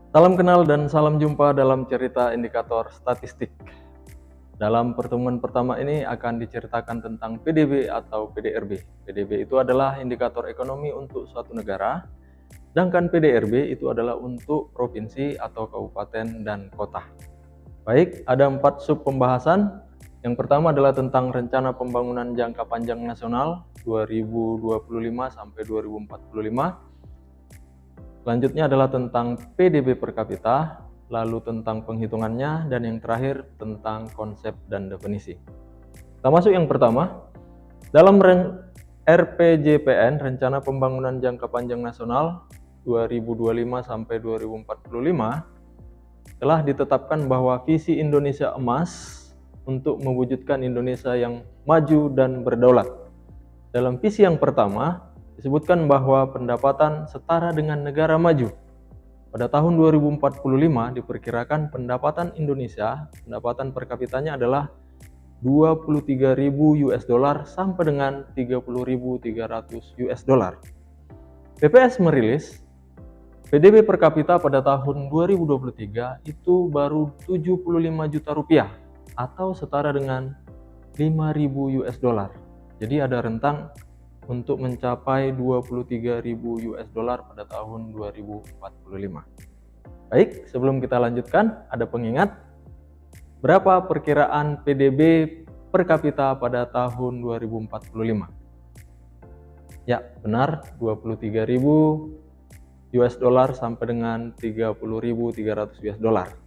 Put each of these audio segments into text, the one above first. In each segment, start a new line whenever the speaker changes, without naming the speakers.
Salam kenal dan salam jumpa dalam cerita indikator statistik. Dalam pertemuan pertama ini akan diceritakan tentang PDB atau PDRB. PDB itu adalah indikator ekonomi untuk suatu negara, sedangkan PDRB itu adalah untuk provinsi atau kabupaten dan kota. Baik, ada 4 sub pembahasan. Yang pertama adalah tentang rencana pembangunan jangka panjang nasional 2025 sampai 2045. Selanjutnya adalah tentang PDB per kapita, lalu tentang penghitungannya, dan yang terakhir tentang konsep dan definisi. Kita masuk yang pertama. Dalam RPJPN, Rencana Pembangunan Jangka Panjang Nasional 2025 sampai 2045, telah ditetapkan bahwa visi Indonesia Emas untuk mewujudkan Indonesia yang maju dan berdaulat. Dalam visi yang pertama, disebutkan bahwa pendapatan setara dengan negara maju. Pada tahun 2045 diperkirakan pendapatan Indonesia, pendapatan per kapitanya adalah 23.000 US dollar sampai dengan 30.300 US dollar. BPS merilis PDB per kapita pada tahun 2023 itu baru 75 juta rupiah atau setara dengan 5.000 US dollar. Jadi ada rentang untuk mencapai 23.000 US dollar pada tahun 2045. Baik, sebelum kita lanjutkan, ada pengingat. Berapa perkiraan PDB per kapita pada tahun 2045? Ya, benar, 23.000 US dollar sampai dengan 30.300 US dollar.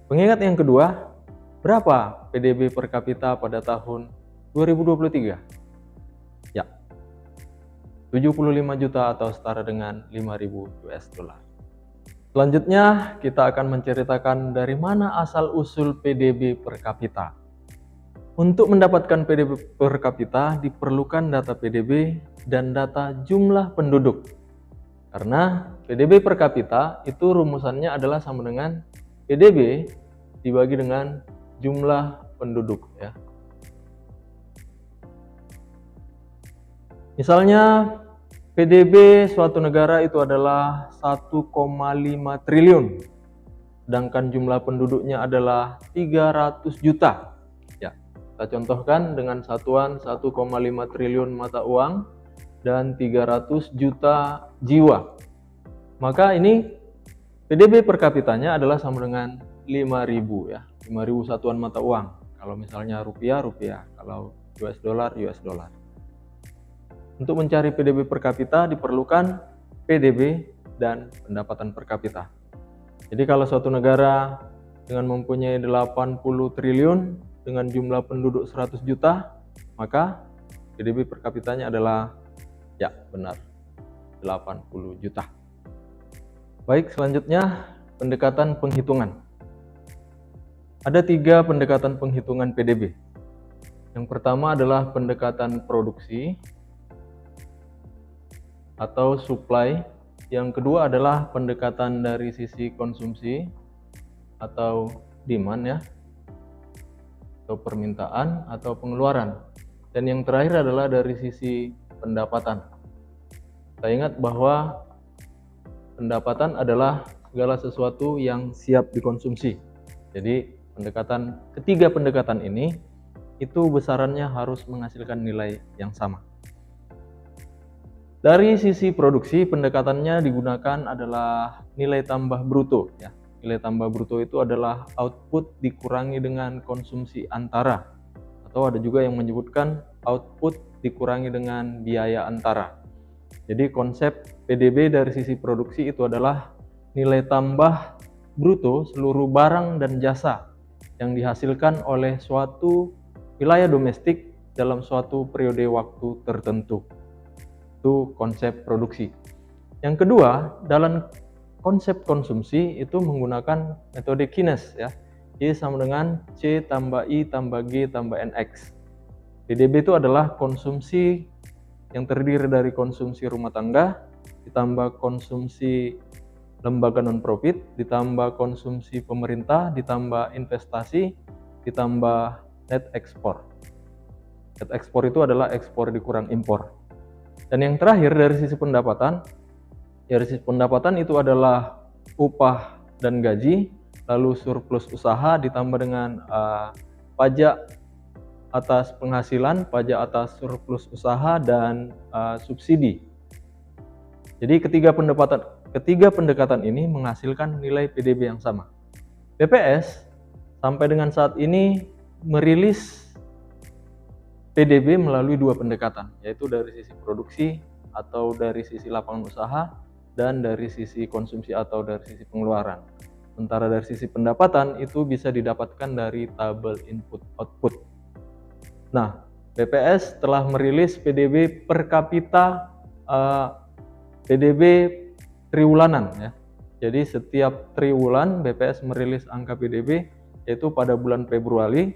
Pengingat yang kedua, berapa PDB per kapita pada tahun 2023? Ya, 75 juta atau setara dengan 5.000 US dollar. Selanjutnya, kita akan menceritakan dari mana asal-usul PDB per kapita. Untuk mendapatkan PDB per kapita, diperlukan data PDB dan data jumlah penduduk. Karena PDB per kapita itu rumusannya adalah sama dengan PDB dibagi dengan jumlah penduduk, ya. Misalnya PDB suatu negara itu adalah 1,5 triliun, sedangkan jumlah penduduknya adalah 300 juta. Ya, kita contohkan dengan satuan 1,5 triliun mata uang dan 300 juta jiwa. Maka ini PDB per kapitanya adalah sama dengan 5.000, ya. 5.000 satuan mata uang. Kalau misalnya rupiah, rupiah. Kalau US dollar, US dollar. Untuk mencari PDB per kapita diperlukan PDB dan pendapatan per kapita. Jadi kalau suatu negara dengan mempunyai 80 triliun dengan jumlah penduduk 100 juta, maka PDB per kapitanya adalah, ya benar, 80 juta. Baik, selanjutnya pendekatan penghitungan. Ada 3 pendekatan penghitungan PDB. Yang pertama adalah pendekatan produksi atau supply. Yang kedua adalah pendekatan dari sisi konsumsi atau demand, ya, atau permintaan atau pengeluaran. Dan yang terakhir adalah dari sisi pendapatan. Kita ingat bahwa pendapatan adalah segala sesuatu yang siap dikonsumsi. Jadi ketiga pendekatan ini itu besarannya harus menghasilkan nilai yang sama. Dari sisi produksi, pendekatannya digunakan adalah nilai tambah bruto, ya. Nilai tambah bruto itu adalah output dikurangi dengan konsumsi antara, atau ada juga yang menyebutkan output dikurangi dengan biaya antara. Jadi konsep PDB dari sisi produksi itu adalah nilai tambah bruto seluruh barang dan jasa yang dihasilkan oleh suatu wilayah domestik dalam suatu periode waktu tertentu. Itu konsep produksi. Yang kedua, dalam konsep konsumsi itu menggunakan metode Keynes, ya. Y sama dengan C tambah I tambah G tambah NX. PDB itu adalah konsumsi yang terdiri dari konsumsi rumah tangga, ditambah konsumsi lembaga non-profit, ditambah konsumsi pemerintah, ditambah investasi, ditambah net ekspor. Net ekspor itu adalah ekspor dikurang impor. Dan yang terakhir dari sisi pendapatan itu adalah upah dan gaji, lalu surplus usaha ditambah dengan pajak atas penghasilan, pajak atas surplus usaha, dan subsidi. Jadi ketiga pendekatan ini menghasilkan nilai PDB yang sama. BPS sampai dengan saat ini merilis PDB melalui dua pendekatan, yaitu dari sisi produksi atau dari sisi lapangan usaha, dan dari sisi konsumsi atau dari sisi pengeluaran. Sementara dari sisi pendapatan itu bisa didapatkan dari tabel input output. Nah, BPS telah merilis PDB per kapita, PDB triwulanan ya. Jadi setiap triwulan BPS merilis angka PDB, yaitu pada bulan Februari,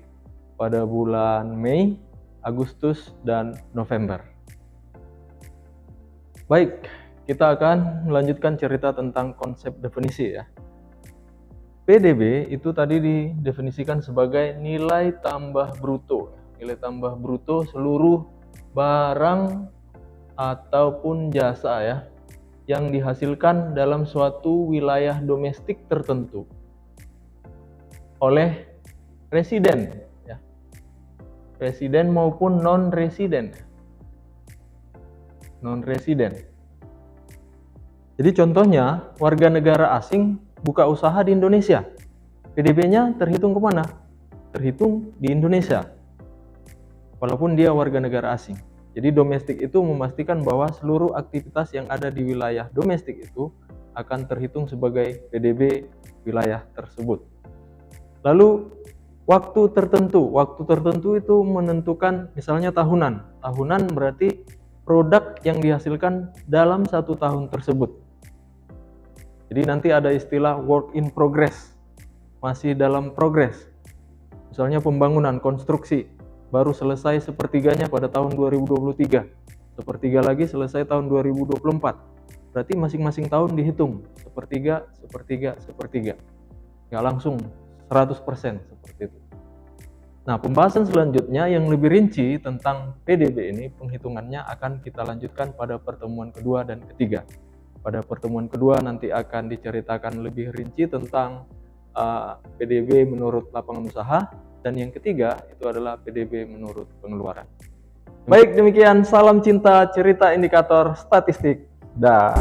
pada bulan Mei, Agustus, dan November. Baik, kita akan melanjutkan cerita tentang konsep definisi ya. PDB itu tadi didefinisikan sebagai nilai tambah bruto. Nilai tambah bruto seluruh barang ataupun jasa ya yang dihasilkan dalam suatu wilayah domestik tertentu oleh residen ya. Residen maupun non-residen. Jadi contohnya warga negara asing buka usaha di Indonesia, PDB-nya terhitung kemana? Terhitung di Indonesia, walaupun dia warga negara asing. Jadi domestik itu memastikan bahwa seluruh aktivitas yang ada di wilayah domestik itu akan terhitung sebagai PDB wilayah tersebut. Lalu waktu tertentu itu menentukan misalnya tahunan. Tahunan berarti produk yang dihasilkan dalam satu tahun tersebut. Jadi nanti ada istilah work in progress, masih dalam progres. Misalnya pembangunan, konstruksi, baru selesai sepertiganya pada tahun 2023. Sepertiga lagi selesai tahun 2024. Berarti masing-masing tahun dihitung, sepertiga. Nggak langsung 100% seperti itu. Nah, pembahasan selanjutnya yang lebih rinci tentang PDB ini, penghitungannya akan kita lanjutkan pada pertemuan kedua dan ketiga. Pada pertemuan kedua nanti akan diceritakan lebih rinci tentang PDB menurut lapangan usaha, dan yang ketiga itu adalah PDB menurut pengeluaran. Baik, demikian salam cinta cerita indikator statistik. Dah.